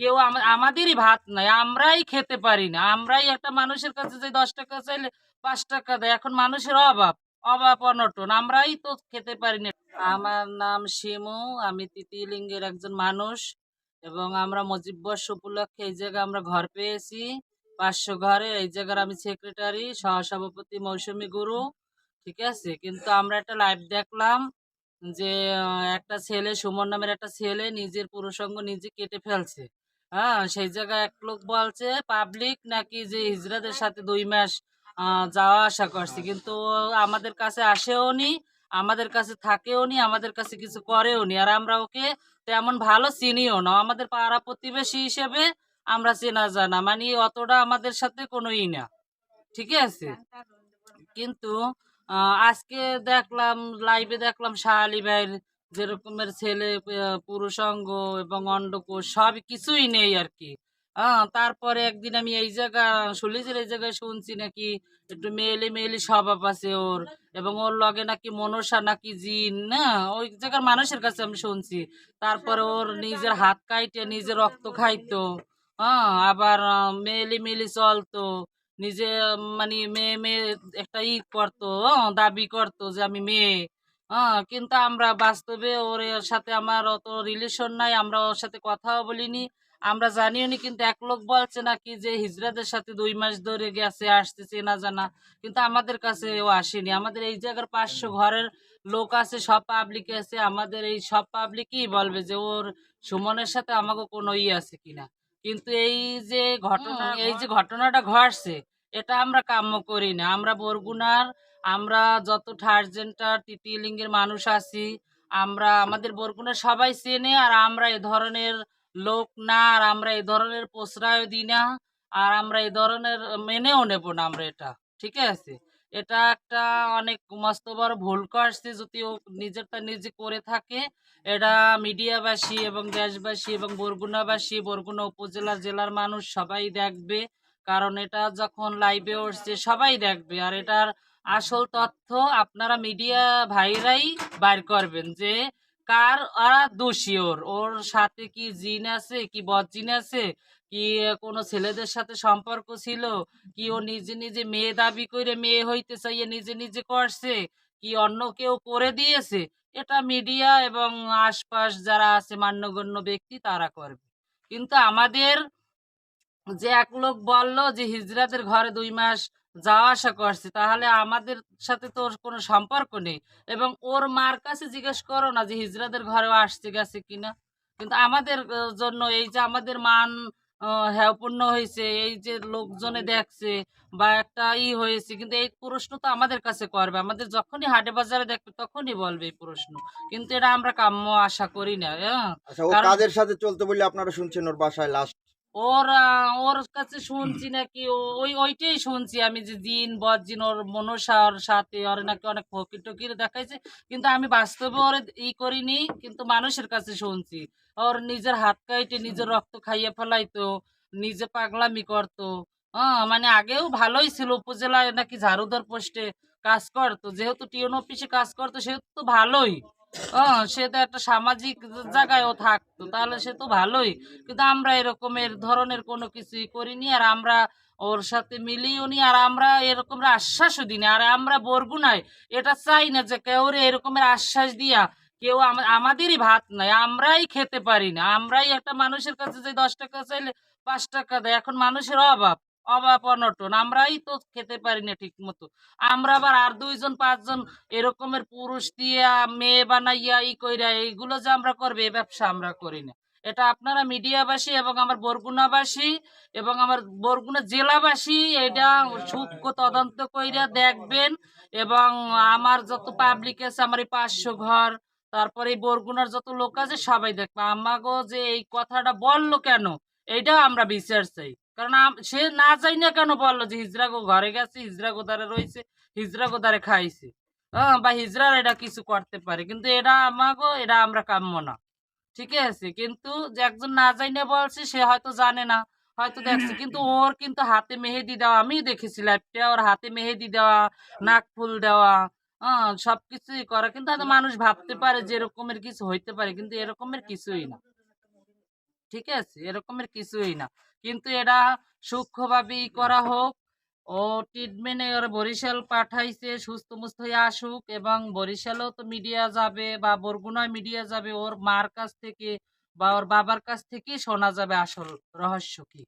কেউ আমাদেরই ভাত নাই, আমরাই খেতে পারি না। আমরাই একটা মানুষের কাছে যে ১০ টাকা চাইলে ৫ টাকা দেয়। এখন মানুষের অভাব, অনটন। আমরাই তো খেতে পারি না। আমার নাম শিমু। আমি তৃতীয় একজন মানুষ এবং আমরা মুজিববর্ষ উপলক্ষে এই জায়গায় আমরা ঘর পেয়েছি। ৫০০ ঘরে এই জায়গার আমি সেক্রেটারি, সহসভাপতি মৌসুমী গুরু। ঠিক আছে? কিন্তু আমরা একটা লাইভ দেখলাম যে একটা ছেলে সুমন নামের একটা ছেলে নিজের পুরুষাঙ্গ নিজে কেটে ফেলছে। হ্যাঁ, সেই জায়গায় এক লোক বলছে পাবলিক নাকি যে হিজড়াদের সাথে ২ মাস যাওয়া আসা করছে। কিন্তু ও আমাদের কাছে আসেও নি, আমাদের কাছে থাকেও নি, আমাদের কাছে কিছু করেও নি। আর আমরা ওকে তেমন ভালো চিনিও না। আমাদের পাড়া প্রতিবেশী হিসেবে আমরা চেনা জানা। মানে অতটা আমাদের সাথে কোনো না। ঠিক আছে? কিন্তু আজকে দেখলাম লাইভে দেখলাম শাহ আলী ভাইয়ের যেরকমের ছেলে পুরুষাঙ্গ এবং অন্ডকোষ সব কিছুই নেই আর কি। তারপরে একদিন আমি এই জায়গা শুনেছি, এই জায়গায় শুনছি নাকি একটু মেয়েলি মেয়েলি স্বভাব আছে ওর, এবং ওর লগে নাকি মনসা নাকি জিন না, ওই জায়গার মানুষের কাছে আমি শুনছি। তারপরে ওর নিজের হাত কাইটে নিজে রক্ত খাইতো। আবার মেয়েলি মেয়েলি চলতো নিজে, মানে মেয়ে মেয়ে একটা করতো, দাবি করতো যে আমি মেয়ে। কিন্তু আমরা বাস্তবে ওর সাথে আমার অত রিলেশন নাই, আমরা ওর সাথে কথাও বলিনি, আমরা জানিও নি। কিন্তু এক লোক বলছে নাকি যে হিজড়াদের সাথে ২ মাস ধরে গেছে, আসতেছে না জানা। কিন্তু আমাদের কাছে ও আসেনি। আমাদের এই জায়গার ৫০০ ঘরের লোক আছে, সব পাবলিক আছে। আমাদের এই সব পাবলিকই বলবে যে ওর সুমনের সাথে আমাকে কোনো আছে কিনা। কিন্তু এই যে ঘটনাটা ঘটছে, এটা আমরা কাম্য করি না। আমরা বরগুনার, আমরা যত থার্ড জেন্ডার তৃতীয় লিঙ্গের মানুষ আছি, আমরা আমাদের বরগুনার সবাই চেনে। আর আমরা এ ধরনের লোক না, আর আমরা এই ধরনের প্রশ্রয় দিই না, আর আমরা এই ধরনের মেনেও নেব না আমরা এটা। ঠিক আছে? এটা একটা অনেক মস্ত বড় ভুল করছে যদি ও নিজেরটা নিজে করে থাকে। এটা মিডিয়াবাসী এবং দেশবাসী এবং বরগুনাবাসী, বরগুনা উপজেলা জেলার মানুষ সবাই দেখবে। কারণ এটা যখন লাইভে উঠছে সবাই দেখবে। আর এটার আসল তথ্য আপনারা মিডিয়া ভাইরাই বাইর করবেন যে কার ওরা দোষী। ওর ওর সাথে কি জিন আছে, কি বদ জিন আছে, কি কোনো ছেলেদের সাথে সম্পর্ক ছিল, কি ও নিজে নিজে মেয়ে দাবি করে মেয়ে হইতে চাইয়ে নিজে নিজে করছে, কি অন্য কেউ করে দিয়েছে, এটা মিডিয়া এবং আশপাশ যারা আছে মান্যগণ্য ব্যক্তি তারা করবে। কিন্তু আমাদের যে এক লোক বললো যে হিজড়াদের ঘরে ২ মাস যাওয়া আসা করছে, তাহলে আমাদের সাথে তো ওর কোনো সম্পর্ক নেই। এবং ওর মার কাছে জিজ্ঞেস করো না যে হিজড়াদের ঘরেও আসছে গেছে কিনা। কিন্তু আমাদের জন্য এই যে আমাদের মান হেয়পূর্ণ হয়েছে, এই যে লোকজনে দেখছে বা একটা হয়েছে, কিন্তু এই প্রশ্ন তো আমাদের কাছে করবে। আমাদের যখনই হাটে বাজারে দেখবে তখনই বলবে এই প্রশ্ন। কিন্তু এটা আমরা কাম্য আশা করি না। আচ্ছা, ও কারণ কাদের সাথে চলতো বলে আপনারা শুনছেন ওর বাসায় লাস্ট? ওর কাছে শুনছি নাকি ওইটাই শুনছি আমি যে জিন বদ জিন ওর মনসার সাথে ওর নাকি অনেক ফকির টকির দেখাইছে। কিন্তু আমি বাস্তবে ওর করিনি, কিন্তু মানুষের কাছে শুনছি ওর নিজের হাত কাইটে নিজের রক্ত খাইয়ে ফেলাইতো, নিজে পাগলামি করতো। মানে আগেও ভালোই ছিল, উপজেলায় নাকি ঝাড়ুদার পোস্টে কাজ করতো, যেহেতু টিওন অফিসে কাজ করতো সেহেতু তো ভালোই। সে তো একটা সামাজিক জায়গায়ও থাকতো, তাহলে সে তো ভালোই। কিন্তু আমরা এরকমের ধরনের কোনো কিছুই করিনি, আর আমরা ওর সাথে মিলিও নি, আর আমরা এরকম আশ্বাসও দিই না। আর আমরা বরগুনায় এটা চাই না যে কেউ এরকমের আশ্বাস দিয়া কেউ আমাদেরই ভাত নাই, আমরাই খেতে পারি না। আমরাই একটা মানুষের কাছে যে ১০ টাকা চাইলে ৫ টাকা দেয়। এখন মানুষের অভাব, অনটন। আমরাই তো খেতে পারি না ঠিক মতো। আমরা আবার আর ২ জন ৫ জন এরকমের পুরুষ দিয়া মেয়ে বানাইয়া কইরা এইগুলো যে আমরা করবে, এই ব্যবসা আমরা করি না। এটা আপনারা মিডিয়াবাসী এবং আমার বরগুনাবাসী এবং আমার বরগুনা জেলাবাসী এটা সূক্ষ্ম তদন্ত কইরা দেখবেন। এবং আমার যত পাবলিক আছে, আমার এই ৫০০ ঘর, তারপরে এই বরগুনার যত লোক আছে সবাই দেখবে আমাগো যে এই কথাটা বললো কেন, এইটা আমরা বিচার চাই। কারণ সে না যাই না কেন বললো যে হিজড়া গো ঘরে গেছে, হিজড়া গোদারে রয়েছে, হিজড়া গোদারে খাইছে, বা হিজড়ার এটা কিছু করতে পারে। কিন্তু এটা আমাগো, এটা আমরা কাম্য না। ঠিক আছে? কিন্তু যে একজন না জাইনে বলছে সে হয়তো জানে না, হয়তো দেখছে। কিন্তু ওর কিন্তু হাতে মেহেদি দেওয়া, আমি দেখেছি লাইভটা, ওর হাতে মেহেদি দেওয়া, নাক ফুল দেওয়া, সবকিছুই করা। কিন্তু হয়তো মানুষ ভাবতে পারে যে এরকমের কিছু হইতে পারে, কিন্তু এরকমের কিছুই না। ঠিক আছে, এরকমের কিছুই না। কিন্তু এটা সূক্ষ্মভাবেই করা হোক। ও ট্রিটমেন্টে ওর বরিশাল পাঠাইছে, সুস্থ মুস্থ হয়ে আসুক, এবং বরিশালেও তো মিডিয়া যাবে বা বরগুনায় মিডিয়া যাবে, ওর মার কাছ থেকে বা ওর বাবার কাছ থেকেই শোনা যাবে আসল রহস্য কি।